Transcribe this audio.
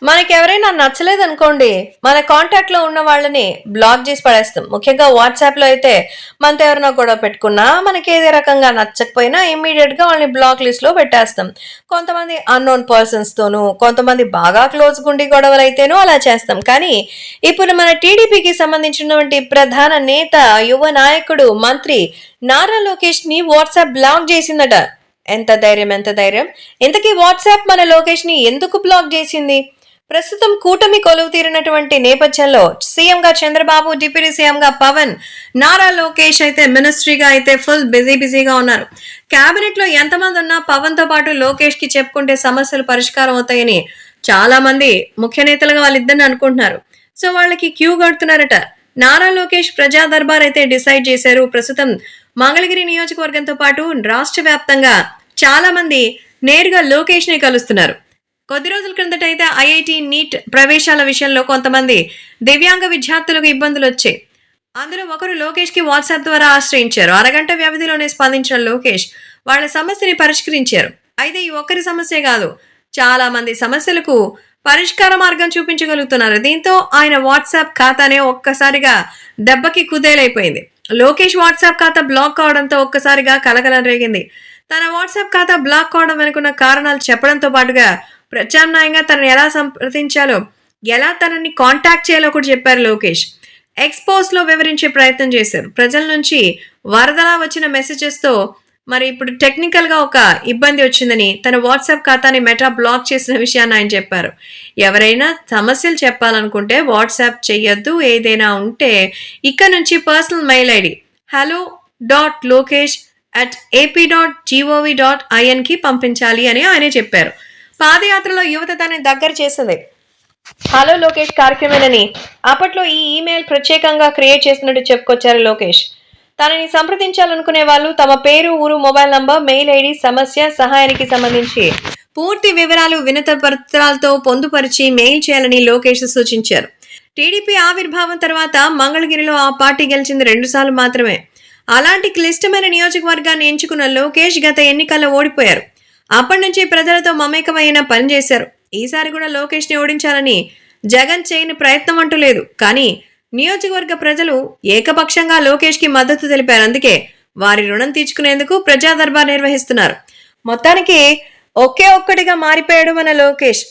మనకెవరైనా నచ్చలేదనుకోండి, మన కాంటాక్ట్‌లో ఉన్న వాళ్ళని బ్లాక్ జేసి పడేస్తాం. ముఖ్యంగా వాట్సాప్‌లో అయితే మనతో ఎవరైనా గొడవ పెట్టుకున్నా, మనకేదే రకంగా నచ్చకపోయినా ఇమ్మీడియేట్‌గా వాళ్ళని బ్లాక్ లిస్ట్‌లో పెట్టేస్తాం. కొంతమంది అన్‌నోన్ పర్సన్స్‌తోనూ, కొంతమంది బాగా క్లోజ్‌గుండి గొడవలైతేనూ అలా చేస్తాం. కానీ ఇప్పుడు మన టీడీపీకి సంబంధించినటువంటి ప్రధాన నేత, యువ నాయకుడు, మంత్రి నారా లోకేష్‌ని వాట్సాప్ బ్లాక్ జేసిందట. ఎంత ధైర్యం! ఎంత ధైర్యం! ఇంతకీ వాట్సాప్ మన లోకేష్‌ని ఎందుకు బ్లాక్ జేసింది? ప్రస్తుతం కూటమి కొలువు తీరినటువంటి నేపథ్యంలో సీఎంగా చంద్రబాబు, డిప్యూటీ సీఎంగా పవన్, నారా లోకేష్ అయితే మినిస్ట్రీగా అయితే ఫుల్ బిజీగా ఉన్నారు. కేబినెట్ లో ఎంతమంది ఉన్నా పవన్ తో పాటు లోకేష్ కి చెప్పుకుంటే సమస్యలు పరిష్కారం అవుతాయని చాలా మంది ముఖ్య నేతలుగా వాళ్ళిద్దరిని అనుకుంటున్నారు. సో వాళ్ళకి క్యూ కడుతున్నారట. నారా లోకేష్ ప్రజా దర్బార్ అయితే డిసైడ్ చేశారు. ప్రస్తుతం మంగళగిరి నియోజకవర్గంతో పాటు రాష్ట్ర వ్యాప్తంగా చాలా మంది నేరుగా లోకేష్ ని కలుస్తున్నారు. కొద్ది రోజుల క్రిందట అయితే ఐఐటి నీట్ ప్రవేశాల విషయంలో కొంతమంది దివ్యాంగ విద్యార్థులకు ఇబ్బందులు వచ్చాయి. అందులో ఒకరు లోకేష్ కి వాట్సాప్ ద్వారా ఆశ్రయించారు. అరగంట వ్యవధిలోనే స్పందించిన లోకేష్ వాళ్ళ సమస్యని పరిష్కరించారు. అయితే ఈ ఒక్కరి సమస్యే కాదు, చాలా మంది సమస్యలకు పరిష్కార మార్గం చూపించగలుగుతున్నారు. దీంతో ఆయన వాట్సాప్ ఖాతానే ఒక్కసారిగా దెబ్బకి కుదేలైపోయింది. లోకేష్ వాట్సాప్ ఖాతా బ్లాక్ కావడంతో ఒక్కసారిగా కలకలం రేగింది. తన వాట్సాప్ ఖాతా బ్లాక్ కావడం వెనుకున్న కారణాలు చెప్పడంతో పాటుగా ప్రత్యామ్నాయంగా తనని ఎలా సంప్రదించాలో, ఎలా తనని కాంటాక్ట్ చేయాలో కూడా చెప్పారు లోకేష్. ఎక్స్‌పోజ్ లో వివరించే ప్రయత్నం చేశారు. ప్రజల నుంచి వరదలా వచ్చిన మెసేజెస్‌తో మరి ఇప్పుడు టెక్నికల్ గా ఒక ఇబ్బంది వచ్చిందని తన వాట్సాప్ ఖాతాని మెటా బ్లాక్ చేసిన విషయాన్ని ఆయన చెప్పారు. ఎవరైనా సమస్యలు చెప్పాలనుకుంటే వాట్సాప్ చెయ్యొద్దు. ఏదైనా ఉంటే ఇక్కడ నుంచి పర్సనల్ మెయిల్ ఐడి hello.lokesh@ap.gov.in కి పంపించాలి అని ఆయనే చెప్పారు. పాదయాత్రలో యువత తనని దగ్గర చేసింది హలో లోకేష్ కార్యక్రమేనని అప్పట్లో ఈ ఈమెయిల్ ప్రత్యేకంగా క్రియేట్ చేసినట్టు చెప్పుకొచ్చారు లోకేష్. తనని సంప్రదించాలనుకునే వాళ్ళు తమ పేరు, ఊరు, మొబైల్ నంబర్, మెయిల్ ఐడి, సమస్య, సహాయానికి సంబంధించి పూర్తి వివరాలు వినత పత్రాలతో పొందుపరిచి మెయిల్ చేయాలని లోకేష్ సూచించారు. టీడీపీ ఆవిర్భావం తర్వాత మంగళగిరిలో ఆ పార్టీ గెలిచింది 2 సార్లు మాత్రమే. అలాంటి క్లిష్టమైన నియోజకవర్గాన్ని ఎంచుకున్న లోకేష్ గత ఎన్నికల్లో ఓడిపోయారు. అప్పటి నుంచి ప్రజలతో మమేకమైన పనిచేశారు. ఈసారి కూడా లోకేష్ ని ఓడించాలని జగన్ చేయని ప్రయత్నం అంటూ లేదు. కానీ నియోజకవర్గ ప్రజలు ఏకపక్షంగా లోకేష్ కి మద్దతు తెలిపారు. అందుకే వారి రుణం తీర్చుకునేందుకు ప్రజా దర్బార్ నిర్వహిస్తున్నారు. మొత్తానికి ఒకే ఒక్కటిగా మారిపోయాడు మన లోకేష్.